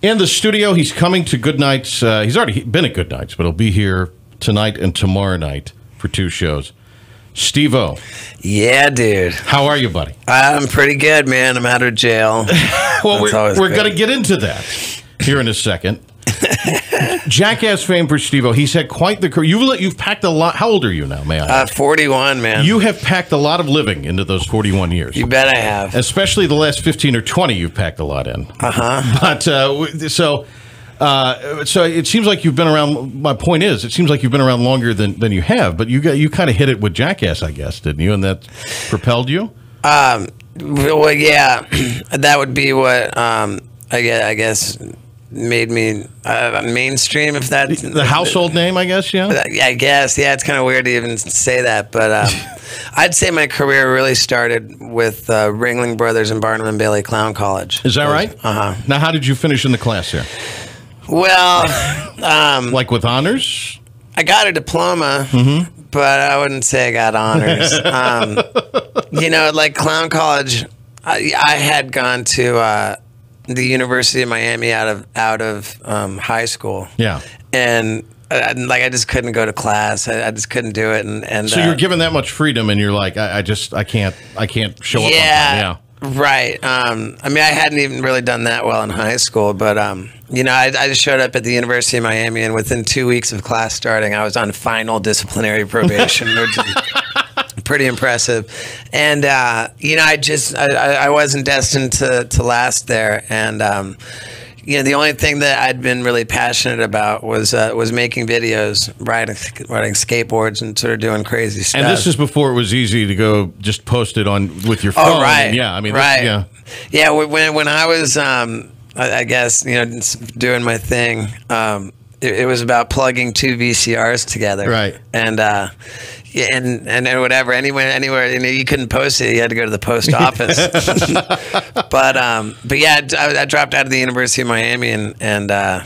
In the studio, he's coming to Goodnight's. He's already been at Goodnight's, but he'll be here tonight and tomorrow night for 2 shows. SteveO. Yeah, dude. How are you, buddy? I'm pretty good, man. I'm out of jail. Well, we're going to get into that here in a second. Jackass fame for SteveO. He's had quite the career. You've packed a lot. How old are you now, may I ask? 41, man. You have packed a lot of living into those 41 years. You bet I have. Especially the last 15 or 20, you've packed a lot in. But so it seems like you've been around. My point is, it seems like you've been around longer than you have. But you kind of hit it with Jackass, I guess, didn't you? And that propelled you. Well, yeah, that would be what I guess made me mainstream, if that's the household name, I guess. Yeah, I guess. Yeah, it's kind of weird to even say that, but I'd say my career really started with Ringling Brothers and Barnum and Bailey Clown College. Is that right? Now, how did you finish in the class here? Well, like with honors? I got a diploma, but I wouldn't say I got honors. Like Clown College, I had gone to the University of Miami out of high school. Yeah, and I just couldn't go to class. I just couldn't do it. And so you're given that much freedom, and you're like, I can't show up on time. Yeah. Right. I hadn't even really done that well in high school, but I just showed up at the University of Miami, and within 2 weeks of class starting, I was on final disciplinary probation, which is pretty impressive. And I wasn't destined to last there, and the only thing that I'd been really passionate about was making videos, riding skateboards, and sort of doing crazy stuff. And this is before it was easy to go just post it on with your phone. Oh, right. And yeah, I mean, right. Yeah. When I was, I guess, doing my thing, it was about plugging 2 VCRs together. Right. And and whatever, anywhere, you couldn't post it. You had to go to the post office. but yeah, I dropped out of the University of Miami, and I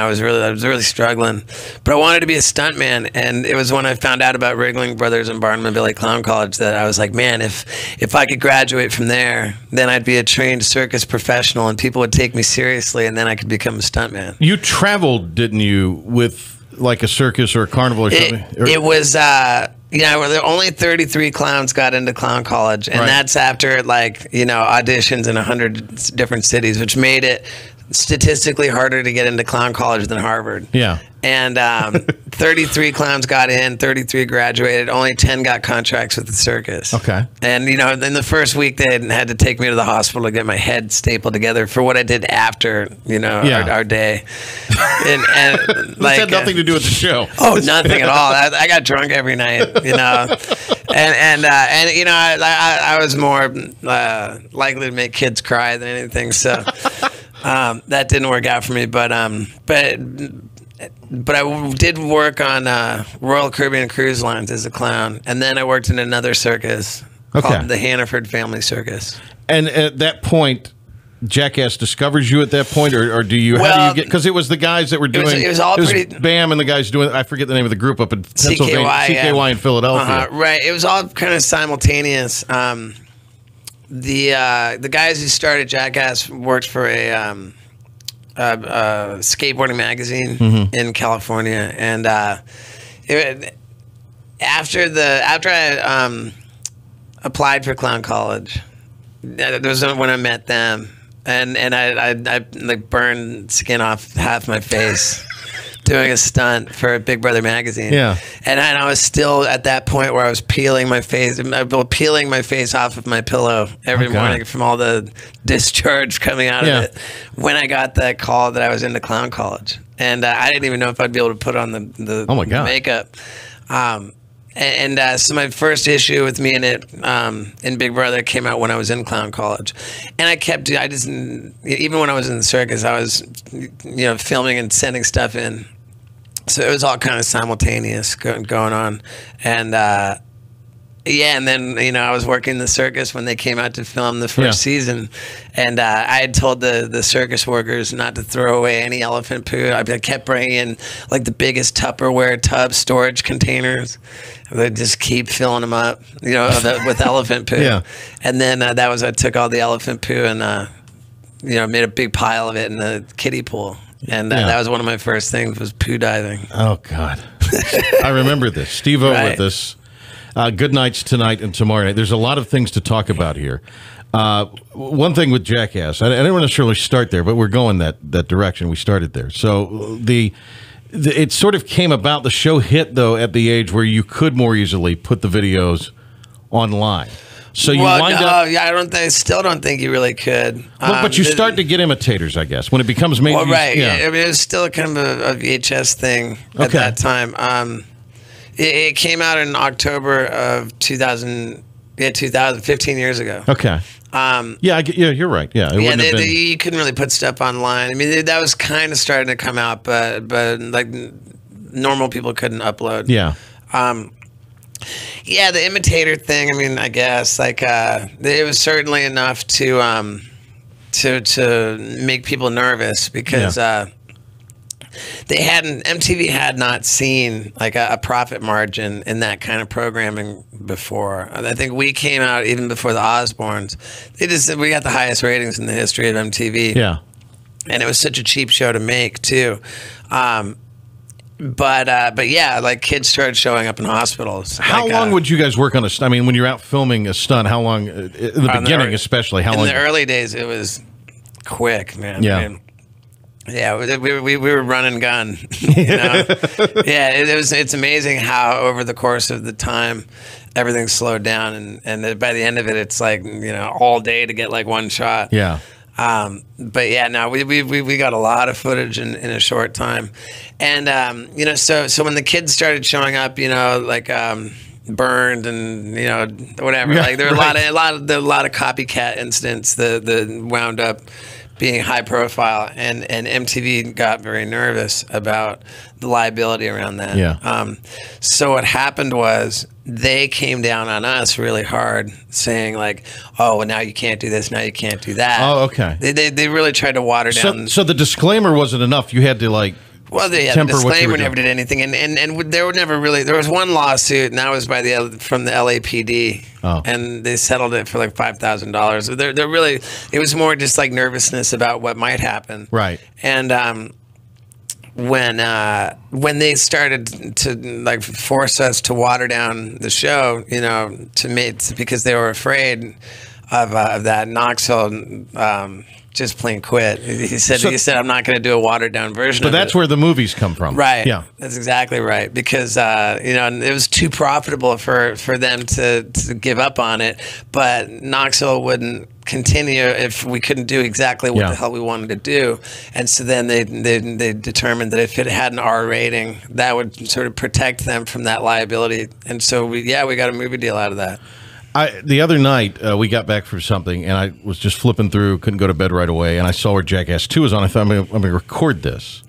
was really struggling. But I wanted to be a stuntman, and it was when I found out about Ringling Brothers and Barnum and Bailey Clown College that I was like, man, if I could graduate from there, then I'd be a trained circus professional, and people would take me seriously, and then I could become a stuntman. You traveled, didn't you, with like a circus or a carnival or something? It was, only 33 clowns got into Clown College, and that's after auditions in 100 different cities, which made it statistically harder to get into Clown College than Harvard. Yeah. And 33 clowns got in, 33 graduated, only 10 got contracts with the circus. Okay. And, in the first week, they had to take me to the hospital to get my head stapled together for what I did after, our day. And this had nothing to do with the show. Oh, nothing at all. I got drunk every night, I was more likely to make kids cry than anything, so that didn't work out for me. But I did work on Royal Caribbean Cruise Lines as a clown, and then I worked in another circus called the Hannaford Family Circus. And at that point, Jackass discovers you at that point, or do you? How do you get? Because it was the guys that were doing. It was pretty. Bam, and the guys doing. I forget the name of the group up in Pennsylvania, CKY in Philadelphia. Right. It was all kind of simultaneous. The guys who started Jackass worked for a skateboarding magazine in California, and after I applied for Clown College, that was when I met them, and I like burned skin off half my face doing a stunt for Big Brother magazine. Yeah, and I was still at that point where I was peeling my face off of my pillow every morning from all the discharge coming out of it. When I got that call that I was into Clown College, and I didn't even know if I'd be able to put on the makeup. So my first issue with me in it in Big Brother came out when I was in Clown College, and even when I was in the circus, I was filming and sending stuff in, so it was all kind of simultaneous going on, and and then I was working the circus when they came out to film the first season, and I had told the circus workers not to throw away any elephant poo. I kept bringing in like the biggest Tupperware tub storage containers. They just keep filling them up, with elephant poo. And then I took all the elephant poo and made a big pile of it in the kiddie pool. And that was one of my first things, was poo diving. Oh, God. I remember this. SteveO with us. Goodnight's tonight and tomorrow night. There's a lot of things to talk about here. One thing with Jackass, I didn't necessarily start there, but we're going that direction. We started there. So it sort of came about, the show hit, though, at the age where you could more easily put the videos online. So you wind up. Yeah, I still don't think you really could. But you start to get imitators, I guess, when it becomes maybe. Well, right. Yeah. I mean, it was still kind of a VHS thing at that time. It came out in October of 2000. Yeah, 15 years ago. Okay. Yeah, you're right. Yeah, you couldn't really put stuff online. I mean, that was kind of starting to come out, but like normal people couldn't upload. Yeah. Yeah, the imitator thing. I mean, I guess like it was certainly enough to make people nervous because MTV had not seen like a profit margin in that kind of programming before. I think we came out even before the Osbournes. We got the highest ratings in the history of MTV. Yeah, and it was such a cheap show to make too. But yeah, like kids started showing up in hospitals. How long would you guys work on a stunt? I mean, when you're out filming a stunt, how long, in the beginning especially, how long? In the early days, it was quick, man. Yeah. I mean, yeah, we were run and gun, you know? Yeah, it's amazing how over the course of the time, everything slowed down. And by the end of it, it's like, all day to get like one shot. Yeah. But yeah, no, we got a lot of footage in a short time, and so when the kids started showing up, like burned and whatever, like there were a lot of copycat incidents that wound up being high profile, and MTV got very nervous about the liability around that. Yeah. So what happened was they came down on us really hard, saying like, "Oh, well, now you can't do this, now you can't do that." Oh, okay. They really tried to water down. So the disclaimer wasn't enough. You had to like. Well, the disclaimer never did anything, and there were never really. There was one lawsuit, and that was from the LAPD, and they settled it for like $5,000. They're really, it was more just like nervousness about what might happen, right? And when they started to like force us to water down the show, because they were afraid of that, Knoxville just plain quit. He said, "I'm not going to do a watered down version." But that's where the movies come from, right? Yeah, that's exactly right. Because and it was too profitable for them to give up on it. But Knoxville wouldn't continue if we couldn't do exactly what the hell we wanted to do. And so then they determined that if it had an R rating, that would sort of protect them from that liability. And so we got a movie deal out of that. The other night, we got back from something, and I was just flipping through, couldn't go to bed right away, and I saw where Jackass 2 was on. I thought, I'm going to record this.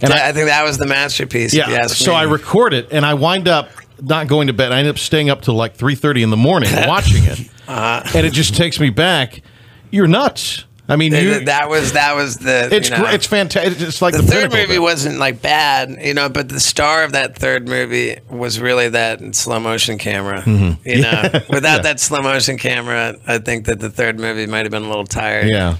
And I think that was the masterpiece. Yeah, so I record it, and I wind up not going to bed. I ended up staying up till like 3:30 in the morning watching it. And it just takes me back. You're nuts. I mean, that was the. It's great. It's fantastic. It's like the third movie wasn't like bad, but the star of that third movie was really that slow motion camera. Mm-hmm. Without that slow motion camera, I think that the third movie might have been a little tired. Yeah.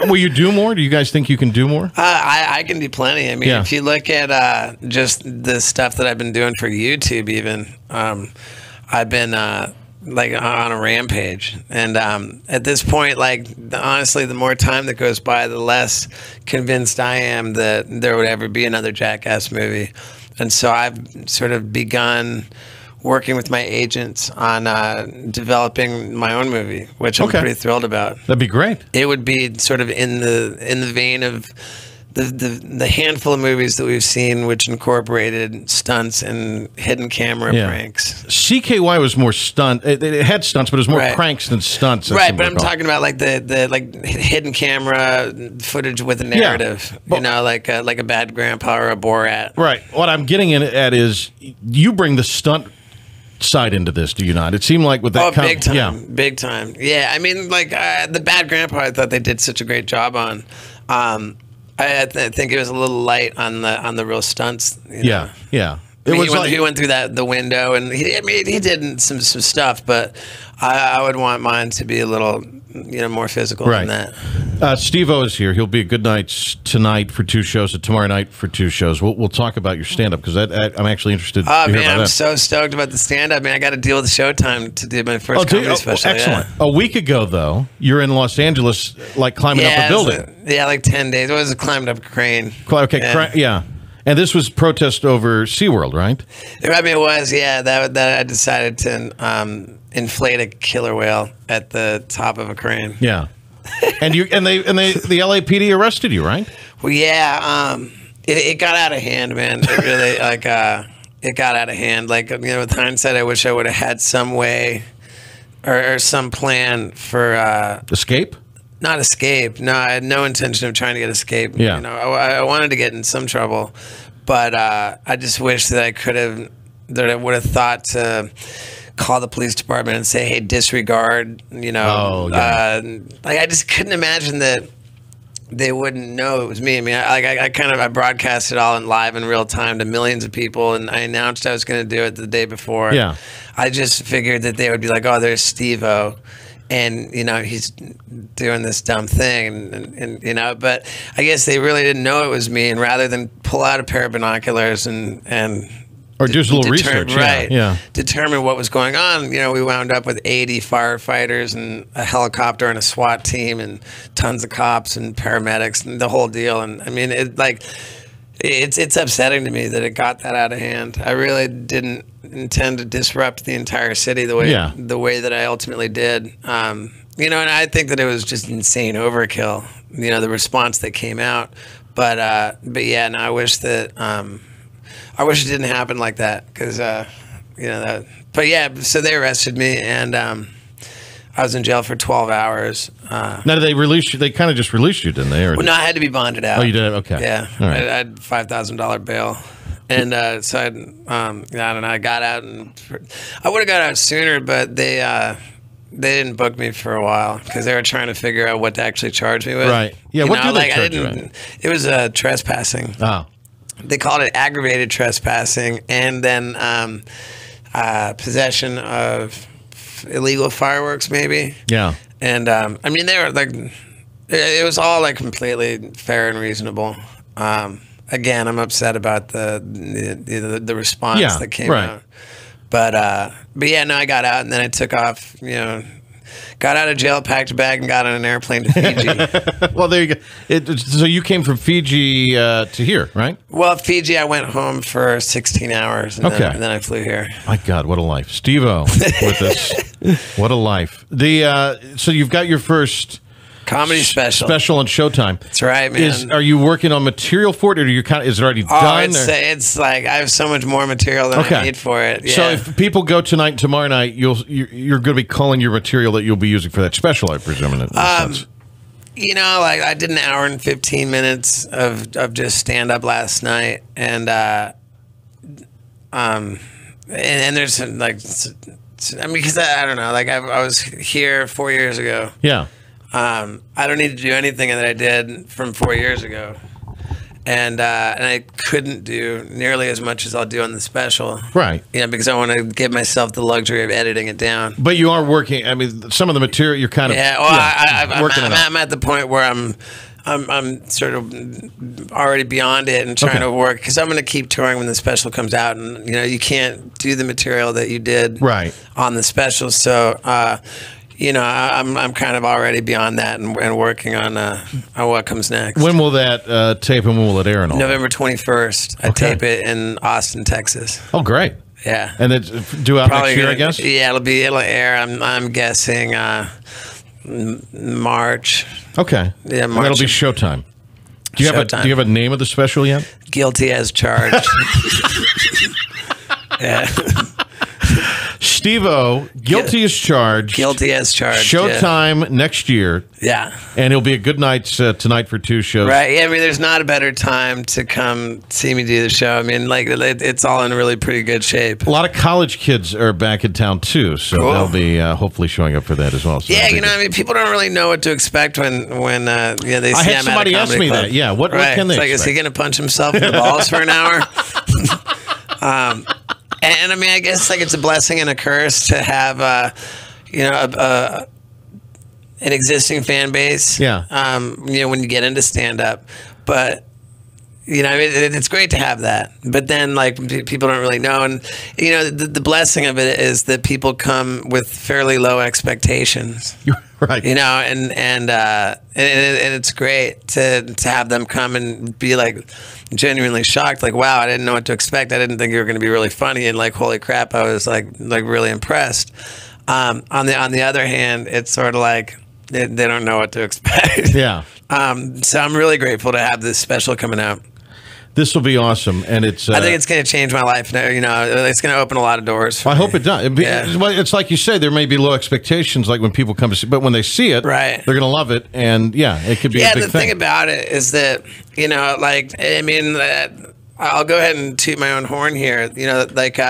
Will you do more? Do you guys think you can do more? I can do plenty. I mean, if you look at just the stuff that I've been doing for YouTube, even I've been. Like on a rampage, and at this point, like honestly, the more time that goes by, the less convinced I am that there would ever be another Jackass movie. And so I've sort of begun working with my agents on developing my own movie, which I'm pretty thrilled about. That'd be great. It would be sort of in the vein of the handful of movies that we've seen which incorporated stunts and hidden camera pranks. CKY was more stunt. It had stunts, but it was more pranks than stunts. Right, but I'm talking about like the like hidden camera footage with a narrative. Yeah, like a Bad Grandpa or a Borat. Right. What I'm getting at is you bring the stunt side into this, do you not? It seemed like with that big time. Big time. Yeah, I mean, like the Bad Grandpa, I thought they did such a great job on. I think it was a little light on the real stunts. Yeah. He went through the window, and he did some stuff, but I would want mine to be a little more physical than that. SteveO is here. He'll be at Goodnight tonight for 2 shows, and tomorrow night for 2 shows. We'll talk about your stand-up, because I'm actually interested to hear about that. I'm so stoked about the stand-up. I got to deal with Showtime to do my first comedy special. Excellent. Yeah. A week ago, though, you're in Los Angeles, like climbing up a building. Like 10 days. It was climbed up a crane. Okay, yeah. And this was protest over SeaWorld, right? I mean, it was, yeah. That I decided to inflate a killer whale at the top of a crane. Yeah. And the LAPD arrested you, right? Well, yeah. It got out of hand, man. It really it got out of hand. Like, with hindsight, I wish I would have had some way or some plan for escape. Not escape. No, I had no intention of trying to get escape. Yeah. I wanted to get in some trouble, but I just wish that I would have thought to call the police department and say, hey, disregard, I just couldn't imagine that they wouldn't know it was me. I mean, I broadcast it all live in real time to millions of people, and I announced I was going to do it the day before. Yeah. I just figured that they would be like, oh, there's SteveO. And, he's doing this dumb thing, and but I guess they really didn't know it was me, and rather than pull out a pair of binoculars and or do a little research, right? Yeah, determine what was going on. We wound up with 80 firefighters and a helicopter and a SWAT team and tons of cops and paramedics and the whole deal. And I mean, it's upsetting to me that it got that out of hand. I really didn't intend to disrupt the entire city the way that I ultimately did. And I think that it was just insane overkill. The response that came out. But yeah, no, I wish that I wish it didn't happen like that, because But yeah, so they arrested me, and I was in jail for 12 hours. Now, did they release you? They kind of just released you, didn't they? Well, no, I had to be bonded out. Oh, you did? Okay. Yeah. All right. I had $5,000 bail. And so I don't know, I got out, and I would have got out sooner, but they didn't book me for a while because they were trying to figure out what to actually charge me with. Right. Yeah, what do they charge you with? It was trespassing. Oh. They called it aggravated trespassing, and then possession of illegal fireworks, maybe. Yeah. And I mean, they were like, it was all like completely fair and reasonable. Again, I'm upset about the response that came out. But yeah, no, I got out, and then I took off, got out of jail, packed a bag, and got on an airplane to Fiji. Well, there you go. So you came from Fiji to here, right? Well, Fiji, I went home for 16 hours, and then I flew here. My God, what a life. SteveO with us. What a life. So you've got your first comedy special on Showtime. That's right, man. Are you working on material for it, or is it already done? It's like I have so much more material than I need for it. Yeah. So if people go tonight and tomorrow night, you're going to be calling your material that you'll be using for that special, I presume. In sense. Like I did an hour and 15 minutes of just stand up last night, and there's like, I mean, because I don't know, like I was here 4 years ago. Yeah. I don't need to do anything that I did from 4 years ago, and I couldn't do nearly as much as I'll do on the special, right? Because I want to give myself the luxury of editing it down. But you are working. I mean, some of the material you're kind of I'm at the point where I'm sort of already beyond it and trying to work, because I'm going to keep touring when the special comes out, and you can't do the material that you did on the special, so. I'm kind of already beyond that and working on what comes next. When will that tape and when will it air? And all November 21st. I tape it in Austin, Texas. Oh, great! Yeah, and it's due out next year, I guess. Yeah, it'll air. I'm guessing March. Okay. Yeah, March. And that'll be Showtime. Do you have a name of the special yet? Guilty as charged. Yeah. SteveO, guilty as charged. Guilty as charged. Showtime next year. Yeah. And it'll be a Goodnight tonight for 2 shows. Right. Yeah, I mean, there's not a better time to come see me do the show. I mean, like, it's all in really pretty good shape. A lot of college kids are back in town, too, so they'll be hopefully showing up for that as well. So yeah, I mean, people don't really know what to expect when they see I had somebody ask me that. Yeah, what can they expect? Is he going to punch himself in the balls for an hour? And I mean, I guess like it's a blessing and a curse to have, you know, an existing fan base. Yeah. You know, when you get into stand up, but you know, it's great to have that. But then like people don't really know, and you know, the blessing of it is that people come with fairly low expectations. Right. You know, and it's great to have them come and be like genuinely shocked, like, wow, I didn't know what to expect. I didn't think you were going to be really funny, and like, holy crap, I was like really impressed. On the other hand, it's sort of like they don't know what to expect. Yeah. So I'm really grateful to have this special coming out. This will be awesome, and it's. I think it's going to change my life. You know, it's going to open a lot of doors. I hope it does. It's like you say, there may be low expectations, like when people come to see, but when they see it, right, they're going to love it, and yeah, it could be. Yeah, a big the thing about it is that, you know, like, I mean, I'll go ahead and toot my own horn here. You know, like,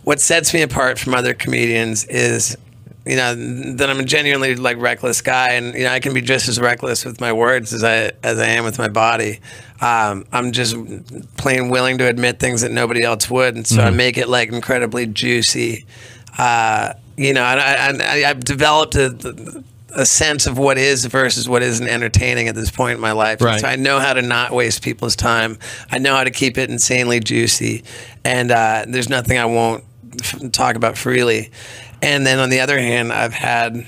what sets me apart from other comedians is, you know, that I'm a genuinely like reckless guy, and you know, I can be just as reckless with my words as I am with my body. I'm just plain willing to admit things that nobody else would, and so I make it like incredibly juicy. You know, and I've developed a sense of what is versus what isn't entertaining at this point in my life. Right. So I know how to not waste people's time. I know how to keep it insanely juicy, and there's nothing I won't talk about freely. And then on the other hand, I've had,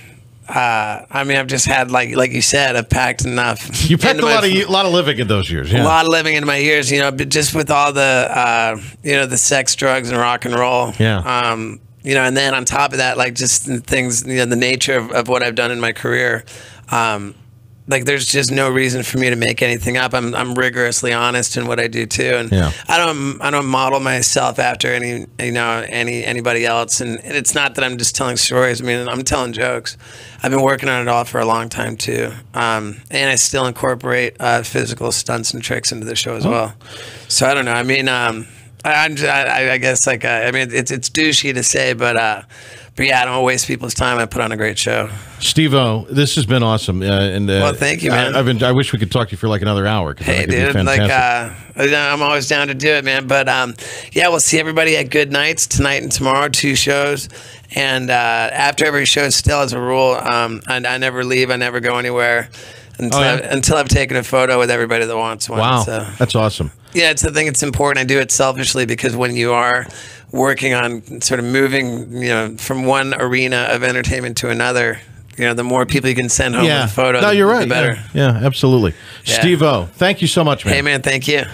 I mean, I've just had, like you said, I've packed enough. You packed a lot of living in those years. Yeah. A lot of living into my years, you know, but just with all the, you know, the sex, drugs, and rock and roll. Yeah. You know, and then on top of that, like just things, you know, the nature of what I've done in my career. Like there's just no reason for me to make anything up. I'm rigorously honest in what I do too, and yeah. I don't model myself after anybody else. And it's not that I'm just telling stories. I mean, I'm telling jokes. I've been working on it all for a long time too, and I still incorporate physical stunts and tricks into the show as well. So I don't know. I mean, I guess like I mean it's douchey to say, but yeah, I don't waste people's time. I put on a great show. SteveO, this has been awesome. Well, thank you, man. I wish we could talk to you for like another hour. Hey, dude, like I'm always down to do it, man. But yeah, we'll see everybody at Goodnight tonight and tomorrow, 2 shows. And after every show, still as a rule, I never leave. I never go anywhere until I've taken a photo with everybody that wants one. Wow, so. That's awesome. Yeah, it's the thing. It's important. I do it selfishly because when you are working on sort of moving, you know, from one arena of entertainment to another, you know, the more people you can send home with a photo, no, you're right. the better. Yeah, absolutely. Yeah. SteveO, thank you so much, man. Hey, man, thank you.